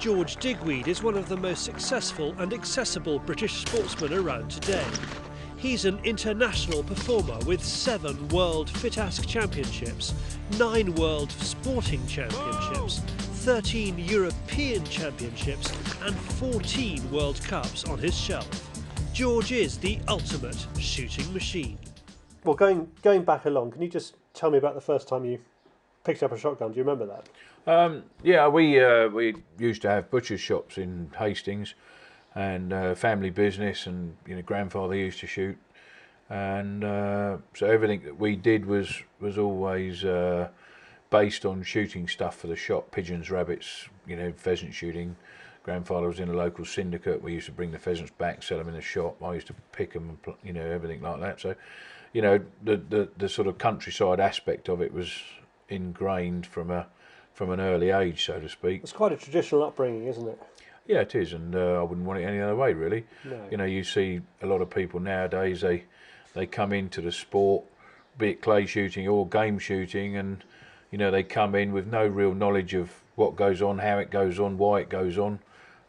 George Digweed is one of the most successful and accessible British sportsmen around today. He's an international performer with 7 World FITASC Championships, 9 World Sporting Championships, 13 European Championships and 14 World Cups on his shelf. George is the ultimate shooting machine. Well, going back along, can you just tell me about the first time you picked up a shotgun? Do you remember that? Yeah, we used to have butcher's shops in Hastings, and family business, and grandfather used to shoot, and so everything that we did was always based on shooting stuff for the shop: pigeons, rabbits, pheasant shooting. Grandfather was in a local syndicate. We used to bring the pheasants back, sell them in the shop. I used to pick them, and everything like that. So, the sort of countryside aspect of it was ingrained from an early age, so to speak. It's quite a traditional upbringing, isn't it? Yeah, it is, and I wouldn't want it any other way, really. No. You see a lot of people nowadays, they come into the sport, be it clay shooting or game shooting, and they come in with no real knowledge of what goes on, how it goes on, why it goes on,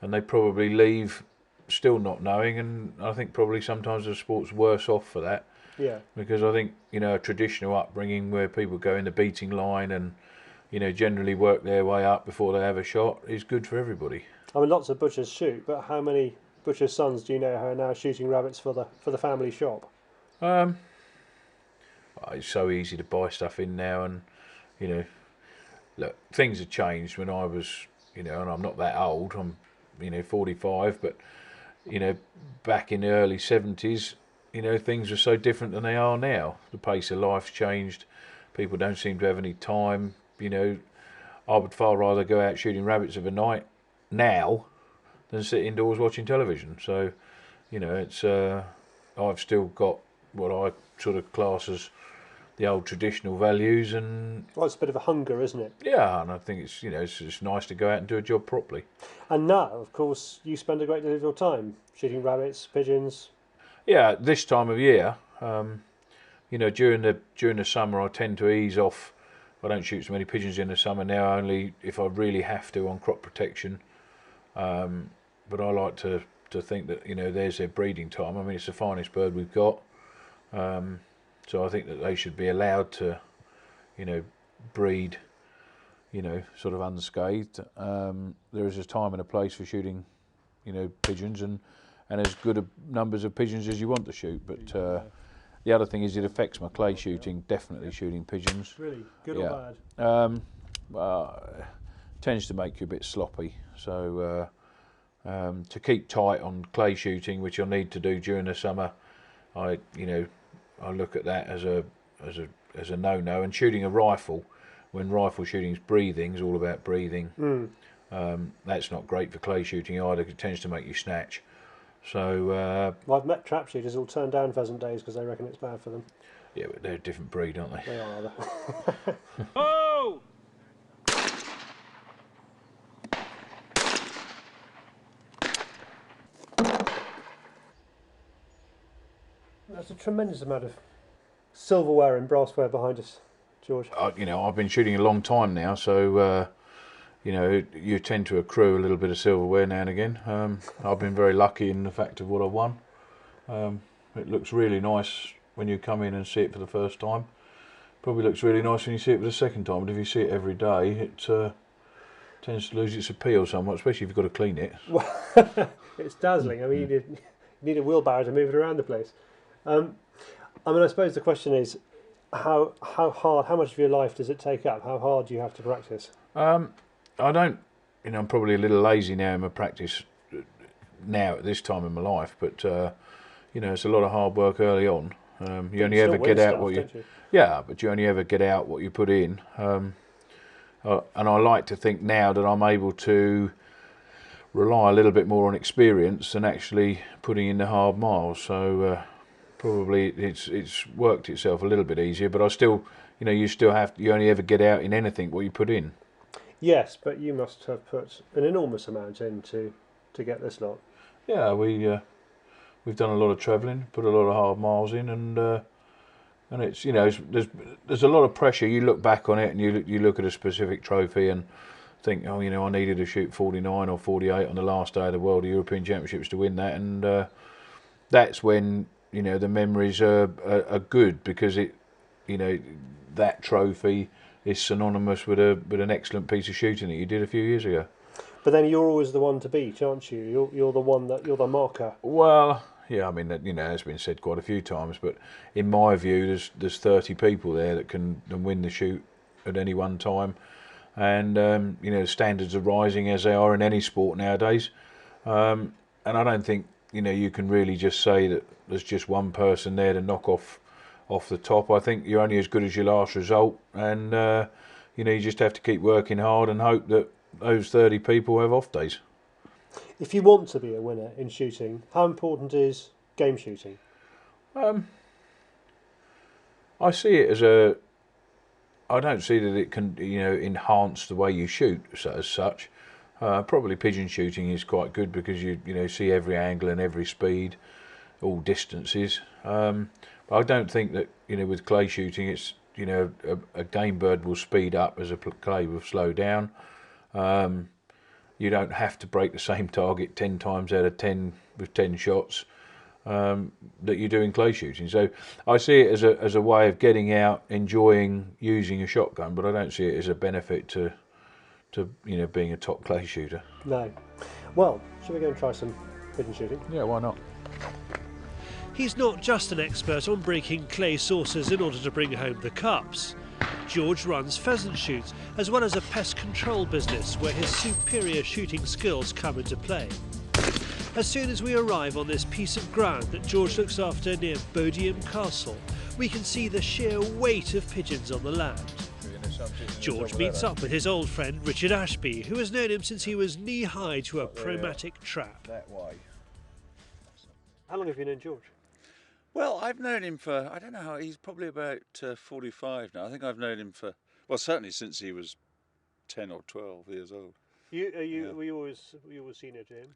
and they probably leave still not knowing, and I think probably sometimes the sport's worse off for that. Yeah. Because I think, a traditional upbringing where people go in the beating line and, generally work their way up before they have a shot is good for everybody. I mean, lots of butchers shoot, but how many butchers' sons do you know who are now shooting rabbits for the family shop? It's so easy to buy stuff in now, and look, things have changed. When I was, and I'm not that old, I'm 45, but back in the early 70s, things were so different than they are now. The pace of life's changed. People don't seem to have any time. I would far rather go out shooting rabbits of a night now than sit indoors watching television. So, it's I've still got what I sort of class as the old traditional values, and Well, it's a bit of a hunger, isn't it? yeah, and I think it's it's just nice to go out and do a job properly. And now, of course, you spend a great deal of your time shooting rabbits, pigeons. Yeah, this time of year, during the summer, I tend to ease off. I don't shoot so many pigeons in the summer now, only if I really have to on crop protection. But I like to think that there's their breeding time. I mean, it's the finest bird we've got, so I think that they should be allowed to, breed, sort of unscathed. There is a time and a place for shooting, pigeons, and as good a numbers of pigeons as you want to shoot. But the other thing is it affects my clay shooting, definitely shooting pigeons. Really? Good or bad? Tends to make you a bit sloppy. So to keep tight on clay shooting, which I need to do during the summer, I look at that as a no-no. And shooting a rifle, when rifle shooting's breathing, is all about breathing. That's not great for clay shooting either. It tends to make you snatch. So Well, I've met trap shooters who'll turn down pheasant days because they reckon it's bad for them. yeah, but they're a different breed, aren't they? They are. Oh! There's a tremendous amount of silverware and brassware behind us, George. I've been shooting a long time now, so you tend to accrue a little bit of silverware now and again. I've been very lucky in the fact of what I've won. It looks really nice when you come in and see it for the first time. Probably looks really nice when you see it for the second time, but if you see it every day, it tends to lose its appeal somewhat, especially if you've got to clean it. It's dazzling. I mean, you need a wheelbarrow to move it around the place. I suppose the question is, how much of your life does it take up? How hard do you have to practice? I don't, I'm probably a little lazy now in my practice now at this time in my life, but it's a lot of hard work early on. You only ever get out what you, yeah, but you only ever get out what you put in. And I like to think now that I'm able to rely a little bit more on experience than actually putting in the hard miles. So probably it's worked itself a little bit easier, but I still, you only ever get out in anything what you put in. Yes, but you must have put an enormous amount in to get this lot. Yeah, we've done a lot of travelling, put a lot of hard miles in, and it's there's a lot of pressure. You look back on it and you look at a specific trophy, and think, oh, you know, I needed to shoot 49 or 48 on the last day of the World European Championships to win that, and that's when, you know, the memories are good, because it, you know, that trophy is synonymous with an excellent piece of shooting that you did a few years ago. But then you're always the one to beat, aren't you? You're the one you're the marker. Well, yeah, I mean, that, you know, has been said quite a few times, but in my view, there's 30 people there that can win the shoot at any one time, and you know, standards are rising as they are in any sport nowadays, and I don't think, you know, you can really just say that there's just one person there to knock off the top. I think you're only as good as your last result, and you know, you just have to keep working hard and hope that those 30 people have off days. If you want to be a winner in shooting, how important is game shooting? I see it as I don't see that it can, you know, enhance the way you shoot as such. Probably pigeon shooting is quite good, because you know, see every angle and every speed, all distances. But I don't think that, you know, with clay shooting, it's, you know, a game bird will speed up as a clay will slow down. You don't have to break the same target 10 times out of 10 with 10 shots that you do in clay shooting. So I see it as a way of getting out, enjoying using a shotgun, but I don't see it as a benefit to you know, being a top clay shooter. No. Well, shall we go and try some pigeon shooting? Yeah, why not? He's not just an expert on breaking clay saucers in order to bring home the cups. George runs pheasant shoots, as well as a pest control business where his superior shooting skills come into play. As soon as we arrive on this piece of ground that George looks after near Bodiam Castle, we can see the sheer weight of pigeons on the land. George meets up with his old friend Richard Ashby, who has known him since he was knee-high to a chromatic trap. That way. How long have you known George? Well, I've known him for, I don't know how, he's probably about 45 now. I think I've known him for, well, certainly since he was 10 or 12 years old. Were you always senior to him?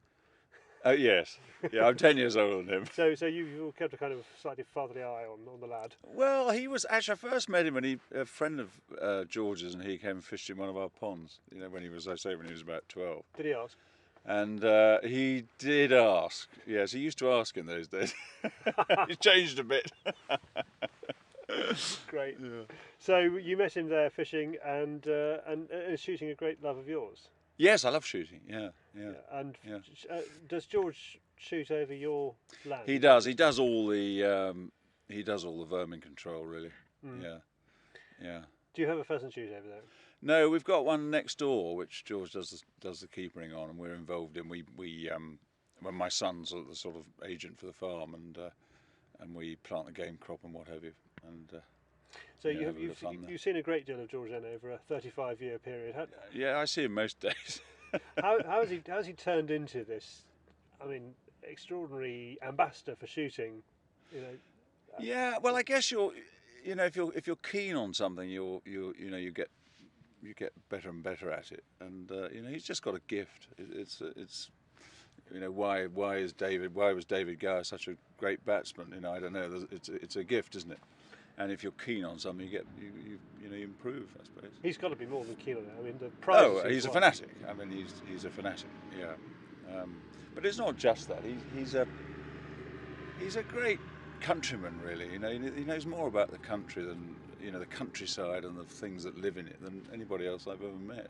Yes. Yeah, I'm 10 years older than him. So you kept a kind of slightly fatherly eye on the lad. Well, he was, actually I first met him when a friend of George's, and he came and fished in one of our ponds, you know, when he was about 12. Did he ask? And he did ask. Yes, he used to ask in those days. He's changed a bit. Great. Yeah. So you met him there fishing, and shooting a great love of yours. Yes, I love shooting. Yeah. And does George shoot over your land? He does. He does all the vermin control, really. Mm. Yeah. Do you have a pheasant shoot over there? No, we've got one next door which George does the keepering on, and we're involved in. When my son's the sort of agent for the farm, and we plant the game crop and what have you. And so you've seen a great deal of George then over a 35-year period. Yeah, I see him most days. how has he turned into this? I mean, extraordinary ambassador for shooting. You know. Yeah, well, I guess if you're keen on something, you get better and better at it, and he's just got a gift. It's why was David Gower such a great batsman? I don't know. It's a gift, isn't it? And if you're keen on something, you improve, I suppose. He's got to be more than keen on it. I mean, the prize. Oh, he's a fanatic. I mean, he's a fanatic. Yeah, but it's not just that. He's a great countryman, really. He knows more about the country than the countryside and the things that live in it than anybody else I've ever met.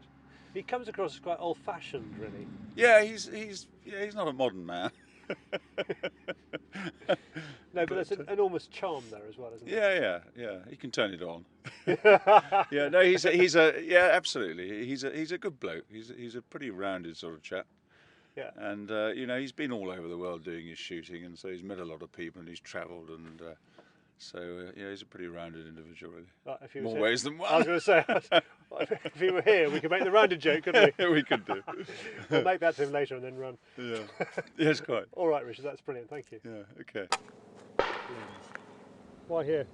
He comes across as quite old-fashioned, really. Yeah, he's not a modern man. No, but there's an enormous charm there as well, isn't there? Yeah. He can turn it on. Yeah, no, absolutely. He's a good bloke. He's a pretty rounded sort of chap. Yeah. And he's been all over the world doing his shooting, and so he's met a lot of people, and he's travelled, and so he's a pretty rounded individual, really. More ways than one. I was going to say, if he were here, we could make the rounded joke, couldn't we? We could do. We'll make that to him later and then run. Yeah. Yes, quite. All right, Richard, that's brilliant. Thank you. Yeah. Okay. Why here?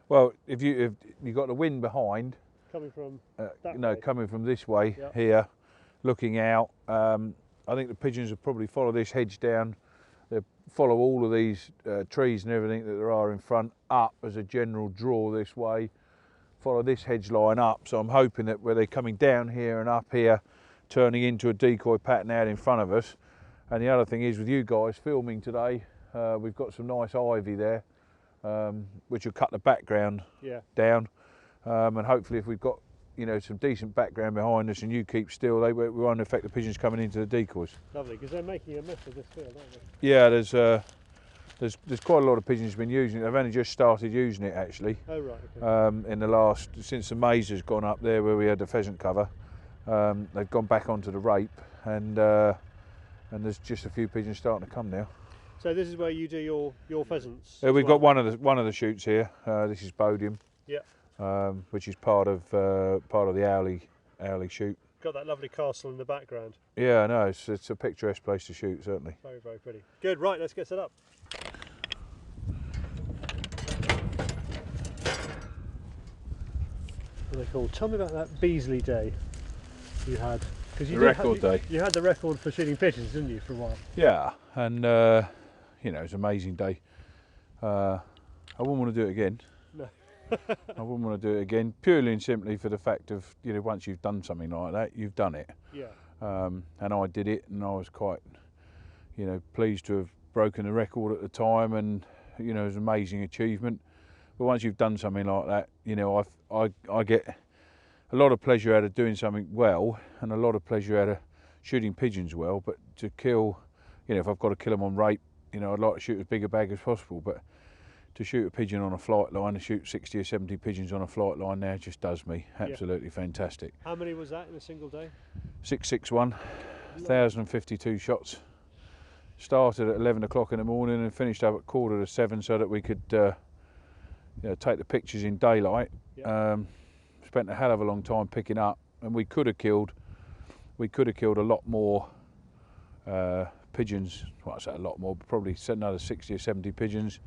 Well, if you got the wind behind, Coming from that way? coming from this way here, looking out, I think the pigeons will probably follow this hedge down. They follow all of these trees and everything that there are in front up as a general draw this way, follow this hedge line up, so I'm hoping that where they're coming down here and up here, turning into a decoy pattern out in front of us. And the other thing is, with you guys filming today, we've got some nice ivy there, which will cut the background down, and hopefully if we've got, you know, some decent background behind us and you keep still, we won't affect the pigeons coming into the decoys. Lovely, because they're making a mess of this field, aren't they? Yeah, there's quite a lot of pigeons been using it. They've only just started using it actually. Oh right. Okay. In the last, since the maize has gone up there where we had the pheasant cover, they've gone back onto the rape, and there's just a few pigeons starting to come now. So this is where you do your pheasants. We've got one of the shoots here. This is Bodiam. Yeah. Which is part of the Owley shoot. Got that lovely castle in the background. Yeah, no, it's a picturesque place to shoot, certainly. Very, very pretty. Good, right, let's get set up. Really cool. Tell me about that Beasley day you had. Because you day. You had the record for shooting pigeons, didn't you, for a while? Yeah, and you know, it was an amazing day. I wouldn't want to do it again. No. I wouldn't want to do it again, purely and simply for the fact of, you know, once you've done something like that, you've done it. Yeah. And I did it, and I was quite, you know, pleased to have broken the record at the time, and you know, it was an amazing achievement. But once you've done something like that, you know, I get a lot of pleasure out of doing something well, and a lot of pleasure out of shooting pigeons well. But to kill, you know, if I've got to kill them on rape, you know, I'd like to shoot as big a bag as possible. But to shoot a pigeon on a flight line, to shoot 60 or 70 pigeons on a flight line now just does me absolutely fantastic. How many was that in a single day? 661, 1,052 shots. Started at 11 o'clock in the morning and finished up at 6:45 so that we could you know, take the pictures in daylight. Spent a hell of a long time picking up, and we could have killed a lot more pigeons. Well, I say a lot more, but probably another 60 or 70 pigeons,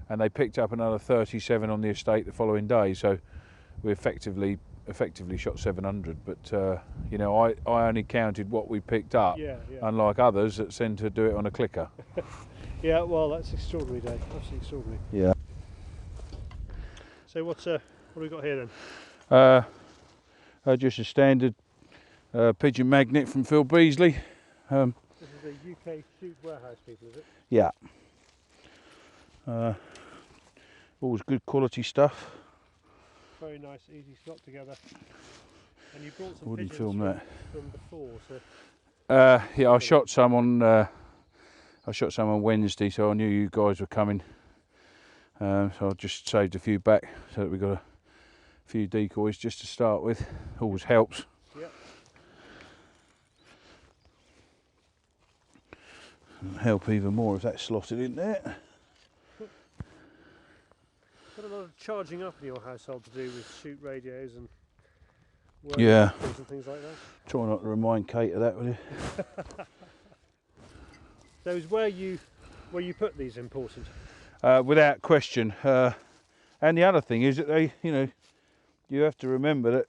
and they picked up another 37 on the estate the following day. So we effectively shot 700. But you know, I only counted what we picked up, unlike others that tend to do it on a clicker. Yeah, well, that's extraordinary day, absolutely extraordinary. Yeah. So what have we got here then? Just a standard pigeon magnet from Phil Beasley. This is the UK Shoot Warehouse people, is it? Yeah. Always good quality stuff. Very nice, easy slot together. And you brought some Wouldn't pigeons film that. from before, so. Yeah, I shot some on Wednesday, so I knew you guys were coming. So I just saved a few back so that we got a few decoys just to start with. Always helps. Yep. It'll help even more if that's slotted in there. Got a lot of charging up in your household to do with shoot radios and work and things like that. Try not to remind Kate of that, will you? So is where you put these important? Without question. And the other thing is that they, you know, you have to remember that,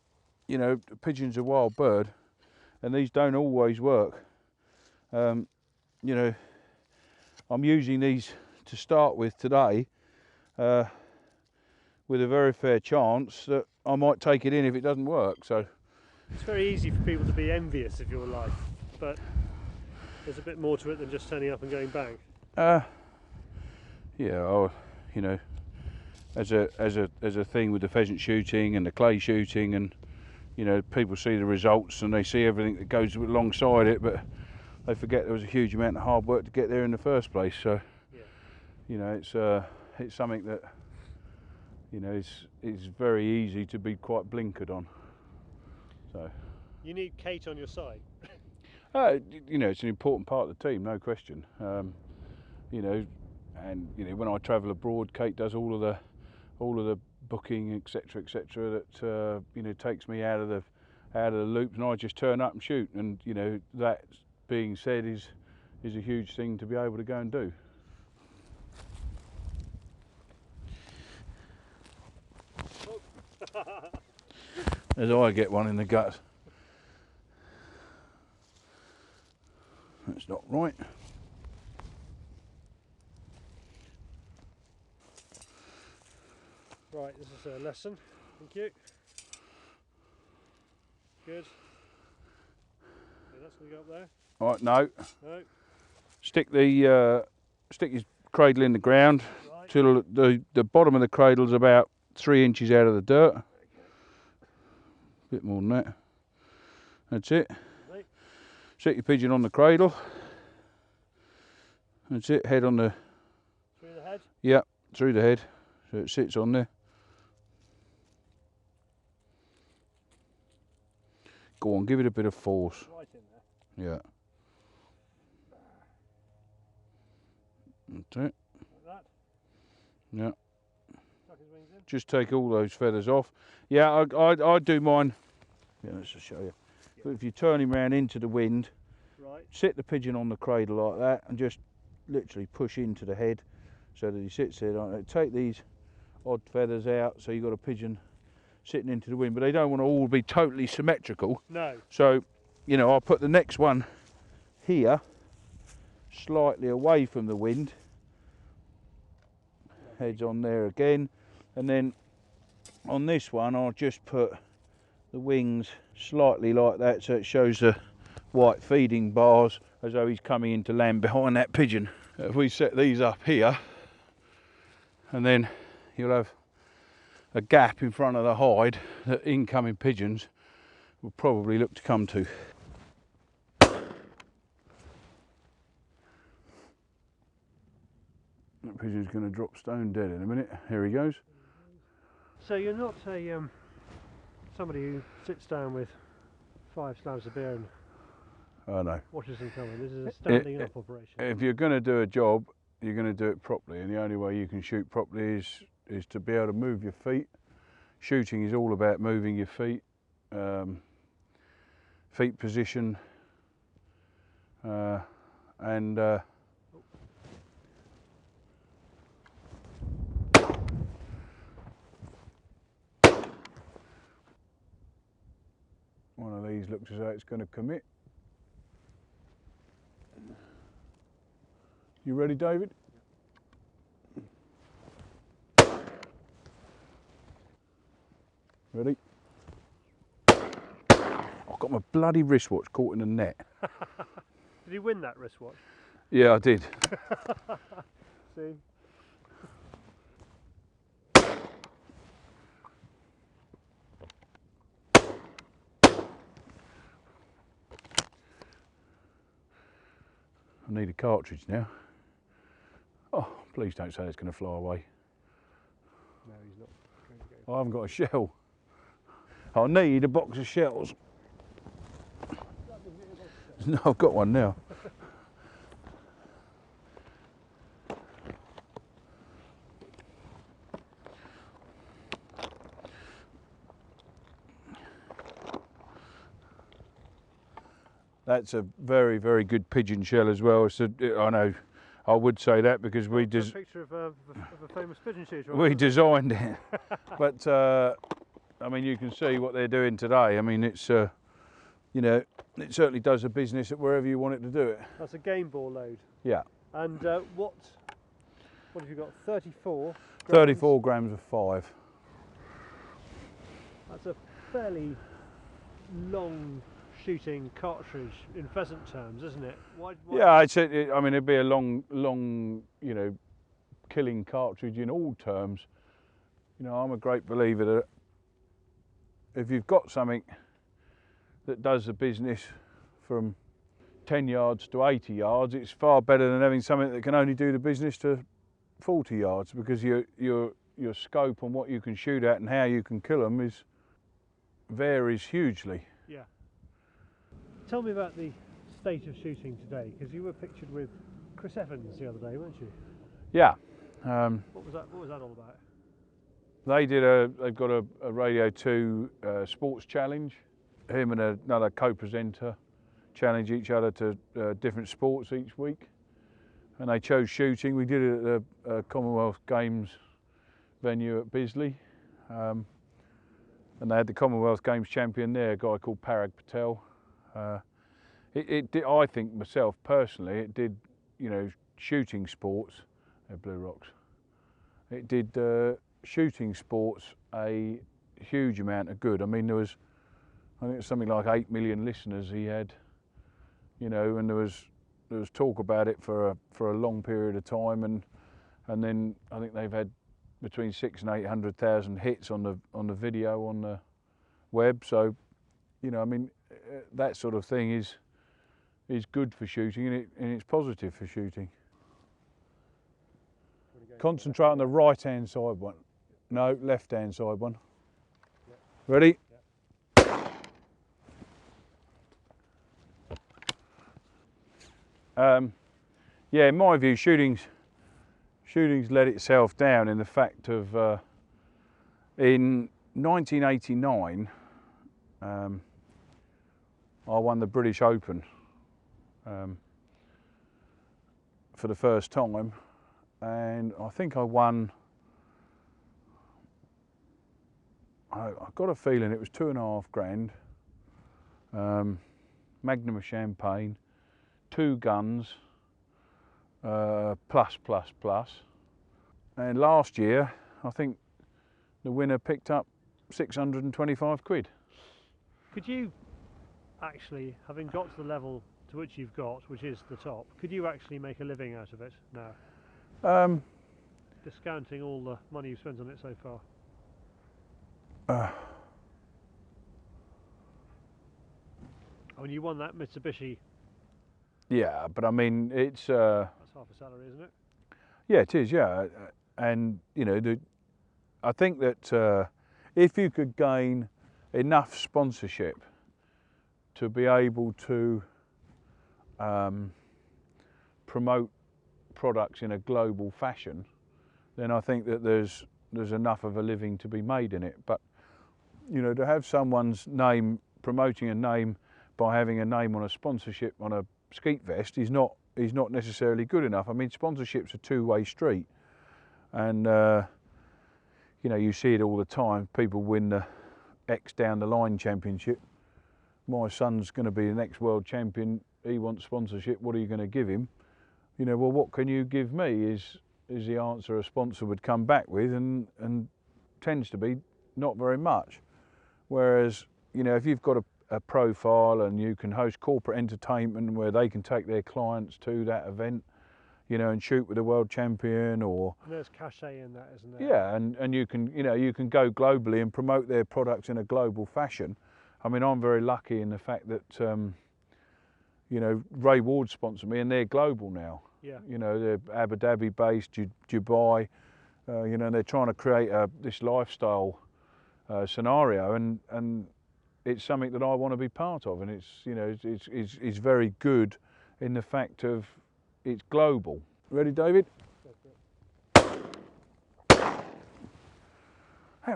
you know, a pigeon's a wild bird, and these don't always work. You know, I'm using these to start with today, with a very fair chance that I might take it in if it doesn't work. So it's very easy for people to be envious of your life, but there's a bit more to it than just turning up and going bang. Yeah, you know, as a thing with the pheasant shooting and the clay shooting, and you know, people see the results and they see everything that goes alongside it, but they forget there was a huge amount of hard work to get there in the first place. So, you know, it's something that, you know, it's very easy to be quite blinkered on. So you need Kate on your side. You know, it's an important part of the team, no question. You know, and you know, when I travel abroad, Kate does all of the booking, etc., that you know, takes me out of the loops, and I just turn up and shoot. And you know, that being said, is a huge thing to be able to go and do. As I get one in the gut. That's not right. Right, this is a lesson. Thank you. Good. Okay, that's going to go up there. All right, no. No. Stick his cradle in the ground Right. till the bottom of the cradle's about 3 inches out of the dirt. Bit more than that. That's it. Right. Set your pigeon on the cradle. That's it. Head on the. Through the head. Yeah, through the head, so it sits on there. Go on, give it a bit of force. Right in there. Yeah. That's it. Like that. Yeah. Tuck his wings in. Just take all those feathers off. Yeah, I do mine. Yeah, let's just show you. But if you turn him round into the wind, Right. sit the pigeon on the cradle like that, and just literally push into the head so that he sits there like that. Take these odd feathers out so you've got a pigeon sitting into the wind, but they don't want to all be totally symmetrical. No. So, you know, I'll put the next one here, slightly away from the wind. Head's on there again, and then on this one I'll just put the wings slightly like that so it shows the white feeding bars as though he's coming into land behind that pigeon. If we set these up here, and then you'll have a gap in front of the hide that incoming pigeons will probably look to come to. That pigeon's going to drop stone dead in a minute. Here he goes. So you're not a somebody who sits down with 5 slabs of beer and Oh no. watches them coming. This is a standing up operation. If you're going to do a job, you're going to do it properly, and the only way you can shoot properly is to be able to move your feet. Shooting is all about moving your feet, feet position, and one of these looks as though it's going to commit. You ready, David? Ready? I've got my bloody wristwatch caught in the net. Did he win that wristwatch? Yeah, I did. See? I need a cartridge now. Oh, please don't say it's going to fly away. No, he's not going to go. I haven't got a shell. I need a box of shells. No, I've got one now. That's a very, very good pigeon shell as well. It's a, I know, I would say that because we A picture of a famous pigeon shooter. we designed it. But I mean, you can see what they're doing today. I mean, it's you know, it certainly does the business at wherever you want it to do it. That's a game ball load. Yeah. And what have you got? 34 grams? 34 grams of 5. That's a fairly long shooting cartridge in pheasant terms, isn't it? Why Yeah, I'd say, I mean, it'd be a long, you know, killing cartridge in all terms. You know, I'm a great believer that if you've got something that does the business from 10 yards to 80 yards, it's far better than having something that can only do the business to 40 yards, because your scope on what you can shoot at and how you can kill them varies hugely. Yeah. Tell me about the state of shooting today, because you were pictured with Chris Evans the other day, weren't you? Yeah. What was that all about? They've got a Radio 2 sports challenge. Him and another co-presenter challenge each other to different sports each week, and they chose shooting. We did it at the Commonwealth Games venue at Bisley, and they had the Commonwealth Games champion there, a guy called Parag Patel. It did, I think myself personally, it did, you know, shooting sports, Blue Rocks. It did shooting sports a huge amount of good. I mean, there was, I think it was something like 8 million listeners he had, you know, and there was talk about it for a long period of time, and then I think they've had between 600,000 and 800,000 hits on the video on the web. So, you know, I mean, that sort of thing is good for shooting, and it's positive for shooting. Concentrate on the right hand side one. No, left hand side one. Yep. Ready? Yep. Yeah, in my view, shooting's let itself down in the fact of in 1989 I won the British Open for the first time, and I think I won, I got a feeling it was 2.5 grand, Magnum of Champagne, 2 guns, plus. And last year, I think the winner picked up 625 quid. Could you actually, having got to the level to which you've got, which is the top, could you actually make a living out of it now? Discounting all the money you've spent on it so far. I mean, you won that Mitsubishi. Yeah, but I mean, it's... That's half a salary, isn't it? Yeah, it is, yeah. And, you know, I think that if you could gain enough sponsorship to be able to promote products in a global fashion, then I think that there's enough of a living to be made in it. But, you know, to have someone's name, promoting a name by having a name on a sponsorship on a skeet vest is not necessarily good enough. I mean, sponsorship's a two-way street, and you know, you see it all the time. People win the X down the line championship. My son's going to be the next world champion. He wants sponsorship. What are you going to give him? You know, well, what can you give me is the answer a sponsor would come back with, and tends to be not very much. Whereas, you know, if you've got a profile and you can host corporate entertainment where they can take their clients to that event, you know, and shoot with a world champion, or there's cachet in that, isn't there? Yeah, and you can, you know, you can go globally and promote their products in a global fashion. I mean, I'm very lucky in the fact that you know, Ray Ward sponsored me, and they're global now. Yeah. You know, they're Abu Dhabi based, Dubai. You know, they're trying to create this lifestyle scenario, and it's something that I want to be part of, and it's, you know, it's very good in the fact of it's global. Ready, David? That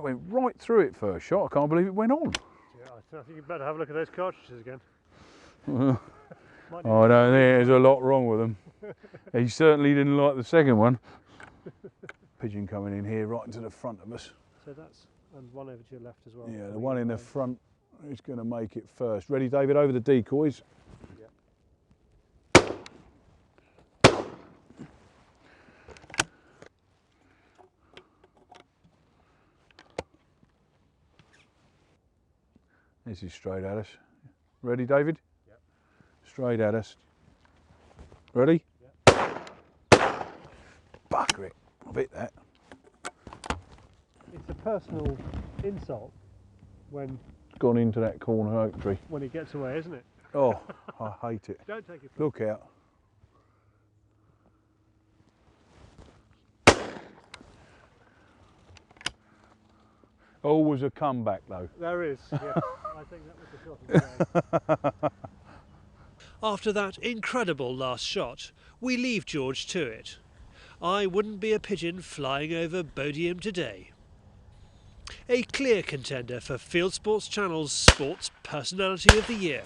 went right through it first shot. I can't believe it went on. Yeah, I think you better have a look at those cartridges again. Oh, I don't think there's a lot wrong with them. He certainly didn't like the second one. Pigeon coming in here right into the front of us. So that's, and one over to your left as well. Yeah, the one in the front is going to make it first. Ready, David, over the decoys. Yeah. This is straight at us. Ready, David? Yep. Straight at us. Ready? Yep. Bugger it. I've hit that. It's a personal insult when Gone into that corner oak tree. when it gets away, isn't it? Oh, I hate it. Don't take it. Look out. Always a comeback though. There is. Yeah. I think that was the shot of the day. After that incredible last shot, we leave George to it. I wouldn't be a pigeon flying over Bodiam today. A clear contender for Fieldsports Channel's Sports Personality of the Year.